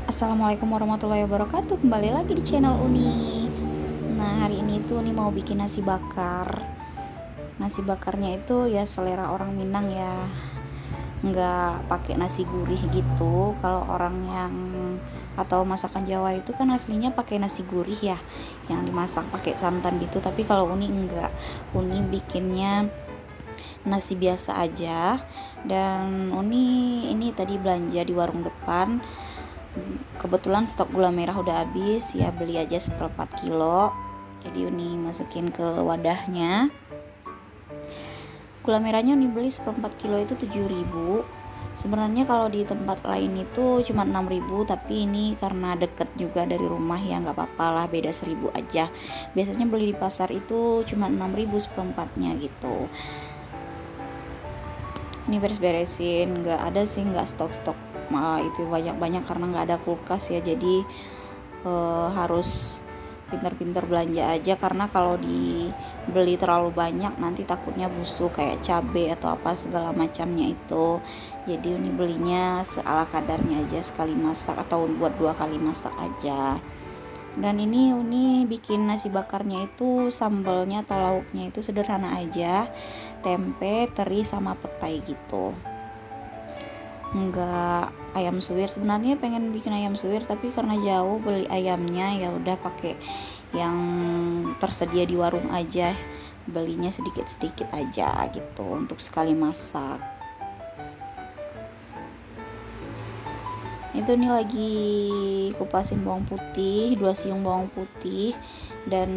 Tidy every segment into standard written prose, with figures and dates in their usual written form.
Assalamualaikum warahmatullahi wabarakatuh. Kembali lagi di channel Uni. Nah, hari ini tuh Uni mau bikin nasi bakar. Nasi bakarnya itu ya selera orang Minang ya, nggak pakai nasi gurih gitu. Kalau orang yang atau masakan Jawa itu kan aslinya pakai nasi gurih ya, yang dimasak pakai santan gitu. Tapi kalau Uni enggak, Uni bikinnya nasi biasa aja. Dan Uni ini tadi belanja di warung depan, kebetulan stok gula merah udah habis ya, beli aja seperempat kilo. Jadi Uni masukin ke wadahnya. Gula merahnya Uni beli seperempat kilo itu 7.000. Sebenarnya kalau di tempat lain itu cuma 6.000, tapi ini karena deket juga dari rumah ya nggak apa-apa lah, beda 1.000 aja. Biasanya beli di pasar itu cuma 6.000 seperempatnya gitu. Ini beres-beresin, nggak ada sih, nggak stok-stok itu banyak-banyak karena nggak ada kulkas ya. Jadi harus pintar-pintar belanja aja, karena kalau dibeli terlalu banyak nanti takutnya busuk kayak cabai atau apa segala macamnya itu. Jadi ini belinya seala kadarnya aja, sekali masak atau buat 2 kali masak aja. Dan ini Uni bikin nasi bakarnya itu sambalnya atau lauknya itu sederhana aja, tempe, teri sama petai gitu. Enggak ayam suwir. Sebenarnya pengen bikin ayam suwir, tapi karena jauh beli ayamnya ya udah pakai yang tersedia di warung aja, belinya sedikit-sedikit aja gitu untuk sekali masak. Itu nih lagi kupasin bawang putih, 2 siung bawang putih, dan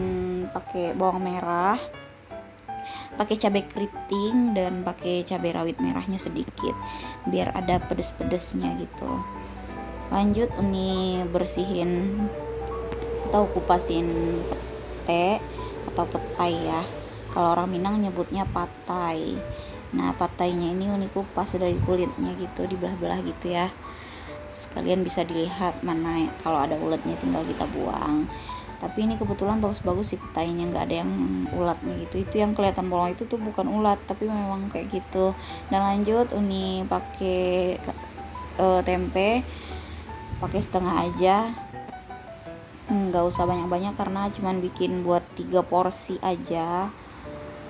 pakai bawang merah, pakai cabai keriting, dan pakai cabai rawit merahnya sedikit biar ada pedes-pedesnya gitu. Lanjut Uni bersihin atau kupasin pete atau petai ya, kalau orang Minang nyebutnya patai. Nah, patainya ini Uni kupas dari kulitnya gitu, dibelah-belah gitu ya, sekalian bisa dilihat mana kalau ada ulatnya tinggal kita buang. Tapi ini kebetulan bagus-bagus sih petainya, nggak ada yang ulatnya gitu. Itu yang kelihatan bolong itu tuh bukan ulat, tapi memang kayak gitu. Dan lanjut Uni pakai tempe, pakai setengah aja, nggak usah banyak-banyak karena cuman bikin buat 3 porsi aja.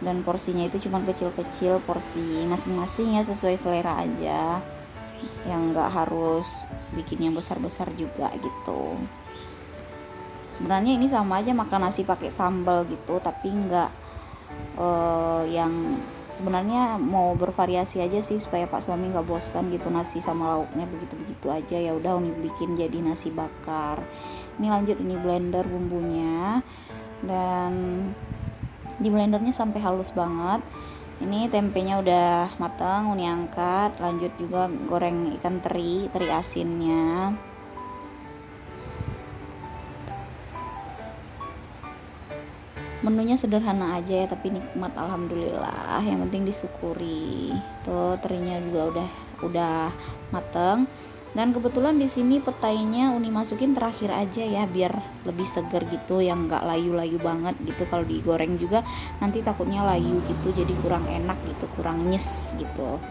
Dan porsinya itu cuman kecil-kecil, porsi masing-masing ya, sesuai selera aja, yang nggak harus bikin yang besar-besar juga gitu. Sebenarnya ini sama aja makan nasi pakai sambal gitu, tapi nggak yang sebenarnya mau bervariasi aja sih supaya Pak suami nggak bosan gitu nasi sama lauknya begitu-begitu aja. Ya udah Uni bikin jadi nasi bakar. Ini lanjut ini blender bumbunya, dan di blendernya sampai halus banget. Ini tempenya udah matang, Uni angkat. Lanjut juga goreng ikan teri asinnya. Menunya sederhana aja ya, tapi nikmat alhamdulillah, yang penting disyukuri. Tuh terinya juga udah mateng. Dan kebetulan di sini petainya Uni masukin terakhir aja ya, biar lebih seger gitu, yang nggak layu-layu banget gitu. Kalau digoreng juga nanti takutnya layu gitu, jadi kurang enak gitu, kurang nyes gitu.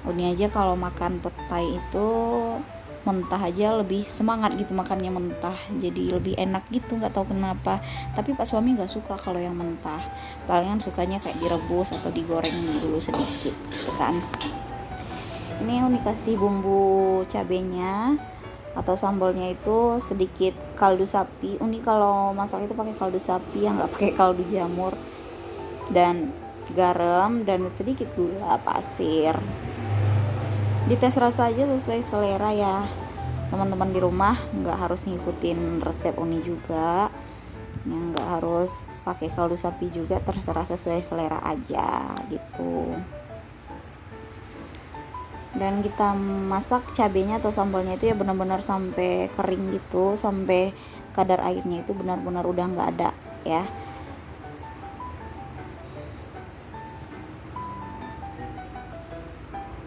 Uni aja kalau makan petai itu mentah aja lebih semangat gitu, makannya mentah jadi lebih enak gitu, nggak tahu kenapa. Tapi Pak suami nggak suka kalau yang mentah, palingan sukanya kayak direbus atau digoreng dulu sedikit gitu kan. Ini Uni kasih bumbu cabenya atau sambalnya itu sedikit kaldu sapi. Uni kalau masak itu pakai kaldu sapi ya, nggak pakai kaldu jamur. Dan garam dan sedikit gula pasir. Dites rasa aja sesuai selera ya teman-teman di rumah, nggak harus ngikutin resep Uni juga, yang nggak harus pakai kaldu sapi juga, terserah sesuai selera aja gitu. Dan kita masak cabenya atau sambalnya itu ya benar-benar sampai kering gitu, sampai kadar airnya itu benar-benar udah nggak ada ya.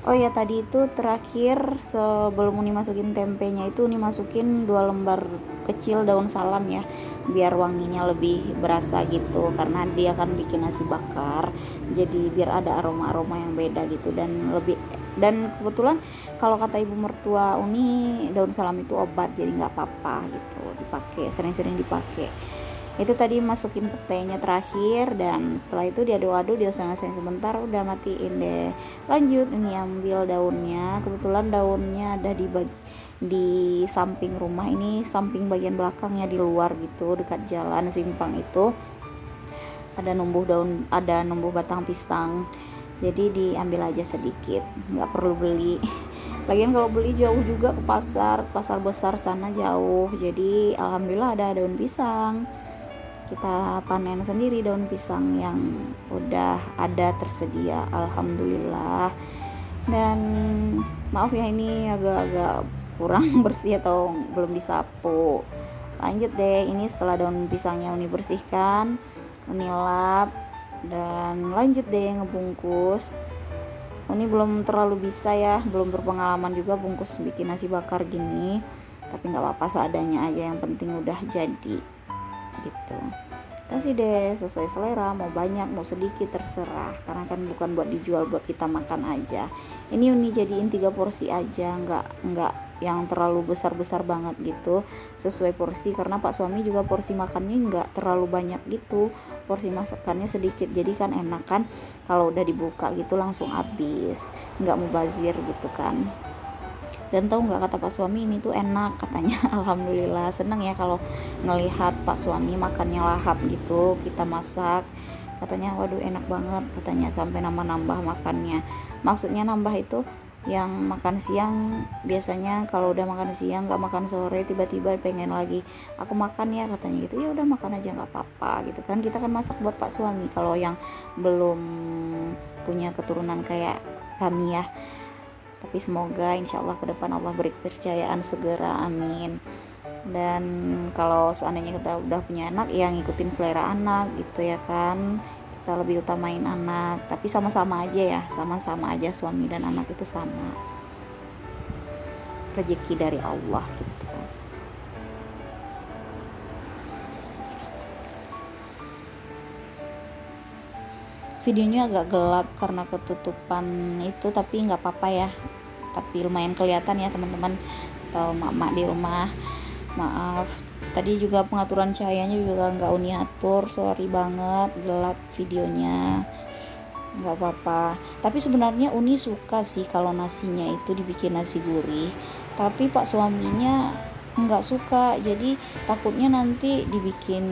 Oh ya, tadi itu terakhir sebelum Uni masukin tempenya itu Uni masukin 2 lembar kecil daun salam ya, biar wanginya lebih berasa gitu, karena dia kan bikin nasi bakar, jadi biar ada aroma-aroma yang beda gitu dan lebih Dan kebetulan kalau kata ibu mertua Uni, daun salam itu obat, jadi nggak apa-apa gitu dipakai, sering-sering dipakai. Itu tadi masukin petenya terakhir, dan setelah itu diaduk-aduk, dioseng-oseng sebentar, udah matiin deh. Lanjut ini ambil daunnya, kebetulan daunnya ada di samping rumah ini, samping bagian belakangnya di luar gitu, dekat jalan simpang itu ada numbuh batang pisang, jadi diambil aja sedikit, nggak perlu beli. Lagian kalau beli jauh juga ke pasar besar sana jauh, jadi alhamdulillah ada daun pisang, kita panen sendiri daun pisang yang udah ada tersedia, alhamdulillah. Dan maaf ya, ini agak-agak kurang bersih atau belum disapu. Lanjut deh, ini setelah daun pisangnya Uni bersihkan, Uni lap, dan lanjut deh ngebungkus. Uni belum terlalu bisa ya, belum berpengalaman juga bungkus bikin nasi bakar gini, tapi nggak apa-apa, seadanya aja, yang penting udah jadi gitu. Kasih deh sesuai selera, mau banyak mau sedikit terserah, karena kan bukan buat dijual, buat kita makan aja. Ini Uni jadiin 3 porsi aja, nggak yang terlalu besar banget gitu, sesuai porsi, karena Pak suami juga porsi makannya nggak terlalu banyak gitu, porsi masakannya sedikit, jadi kan enak kan kalau udah dibuka gitu langsung habis, nggak mubazir gitu kan. Dan tahu nggak, kata Pak suami, ini tuh enak katanya. Alhamdulillah, seneng ya kalau ngelihat Pak suami makannya lahap gitu, kita masak, katanya waduh enak banget katanya, sampai nambah makannya. Maksudnya nambah itu yang makan siang, biasanya kalau udah makan siang nggak makan sore, tiba-tiba pengen lagi, aku makan ya katanya gitu. Ya udah makan aja nggak apa-apa gitu kan, kita kan masak buat Pak suami kalau yang belum punya keturunan kayak kami ya. Tapi semoga insya Allah ke depan Allah beri kepercayaan segera, amin. Dan kalau seandainya kita udah punya anak, ya ngikutin selera anak gitu ya kan, kita lebih utamain anak, tapi sama-sama aja suami dan anak itu sama, rezeki dari Allah gitu. Videonya agak gelap karena ketutupan itu, tapi nggak apa-apa ya, tapi lumayan kelihatan ya teman-teman atau mak-mak di rumah. Maaf tadi juga pengaturan cahayanya juga nggak Uni atur, sorry banget gelap videonya, nggak apa-apa. Tapi sebenarnya Uni suka sih kalau nasinya itu dibikin nasi gurih, tapi Pak suaminya nggak suka, jadi takutnya nanti dibikin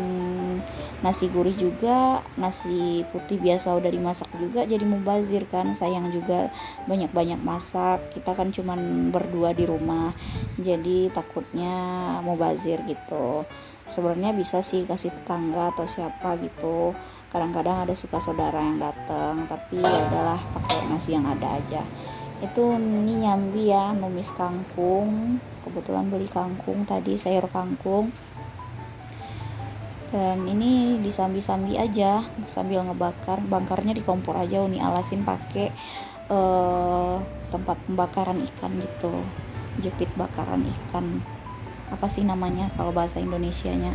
nasi gurih juga, nasi putih biasa udah dimasak juga jadi mubazir kan, sayang juga banyak-banyak masak, kita kan cuman berdua di rumah, jadi takutnya mubazir gitu. Sebenarnya bisa sih kasih tetangga atau siapa gitu, kadang-kadang ada suka saudara yang datang, tapi ya udahlah pakai nasi yang ada aja. Itu ini nyambi ya, numis kangkung, kebetulan beli kangkung tadi, sayur kangkung, dan ini disambi-sambi aja sambil bakarnya di kompor aja. Uni alasin pakai tempat pembakaran ikan gitu, jepit bakaran ikan, apa sih namanya kalau bahasa Indonesianya,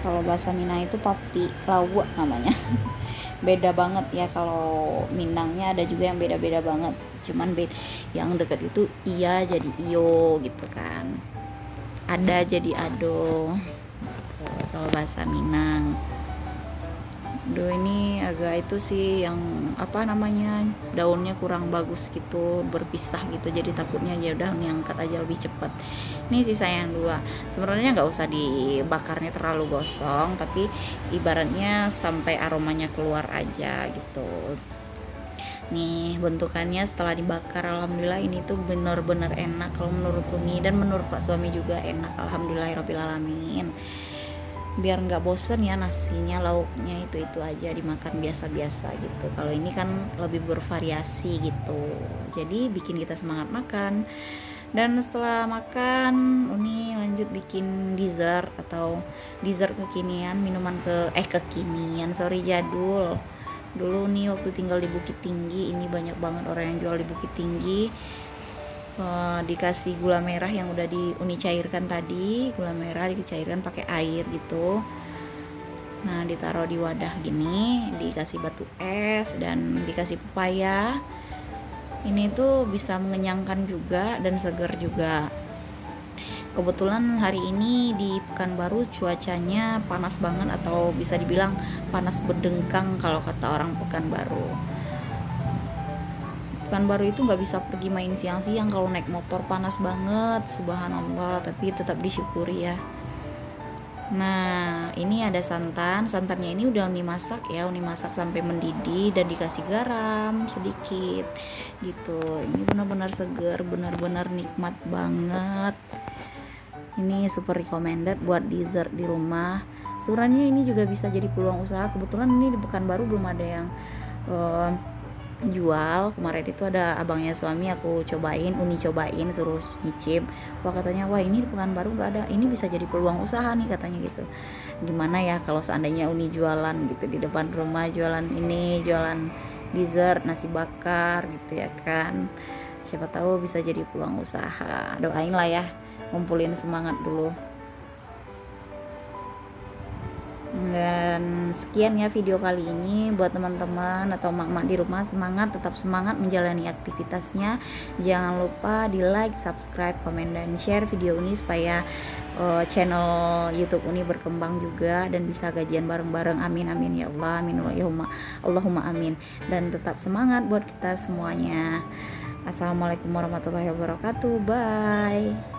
kalau bahasa Minang itu papi lawak namanya. Beda banget ya, kalau Minangnya ada juga yang beda-beda banget, cuman yang deket itu iya jadi iyo gitu kan, ada jadi ado kalau bahasa Minang. Duh, ini agak itu sih yang apa namanya, daunnya kurang bagus gitu, berpisah gitu, jadi takutnya ya udah nih angkat aja lebih cepat. Ini sisa yang 2, sebenarnya nggak usah dibakarnya terlalu gosong, tapi ibaratnya sampai aromanya keluar aja gitu. Nih bentukannya setelah dibakar, alhamdulillah ini tuh bener-bener enak kalau menurut Uni, dan menurut Pak suami juga enak, alhamdulillahirobbilalamin. Biar nggak bosen ya nasinya, lauknya itu aja dimakan biasa-biasa gitu. Kalau ini kan lebih bervariasi gitu, jadi bikin kita semangat makan. Dan setelah makan, Uni lanjut bikin dessert atau dessert kekinian, minuman kekinian, sorry jadul. Dulu nih waktu tinggal di Bukit Tinggi, ini banyak banget orang yang jual di Bukit Tinggi. Dikasih gula merah yang udah Uni cairkan tadi, gula merah dicairkan pakai air gitu. Nah ditaruh di wadah gini, dikasih batu es dan dikasih pepaya. Ini tuh bisa mengenyangkan juga dan segar juga. Kebetulan hari ini di Pekanbaru cuacanya panas banget, atau bisa dibilang panas berdengkang kalau kata orang Pekanbaru. Pekanbaru itu nggak bisa pergi main siang-siang, kalau naik motor panas banget, subhanallah, tapi tetap disyukuri ya. Nah, ini ada santannya ini udah Uni masak ya, Uni masak sampai mendidih dan dikasih garam sedikit gitu. Ini benar-benar seger, benar-benar nikmat banget. Ini super recommended buat dessert di rumah. Sebenarnya ini juga bisa jadi peluang usaha. Kebetulan ini di Pekanbaru belum ada yang jual. Kemarin itu ada abangnya suami, aku cobain, Uni cobain, suruh nyicip. Wah, katanya wah ini di Pekanbaru nggak ada, ini bisa jadi peluang usaha nih katanya gitu. Gimana ya kalau seandainya Uni jualan gitu di depan rumah, jualan ini, jualan dessert, nasi bakar gitu ya kan, siapa tahu bisa jadi peluang usaha. Doain lah ya, ngumpulin semangat dulu. Dan sekian ya video kali ini buat teman-teman atau mak-mak di rumah, tetap semangat menjalani aktivitasnya. Jangan lupa di like, subscribe, komen, dan share video ini supaya channel YouTube Uni berkembang juga dan bisa gajian bareng-bareng. Amin amin ya Allah, amin Allahumma amin. Dan tetap semangat buat kita semuanya. Assalamualaikum warahmatullahi wabarakatuh. Bye.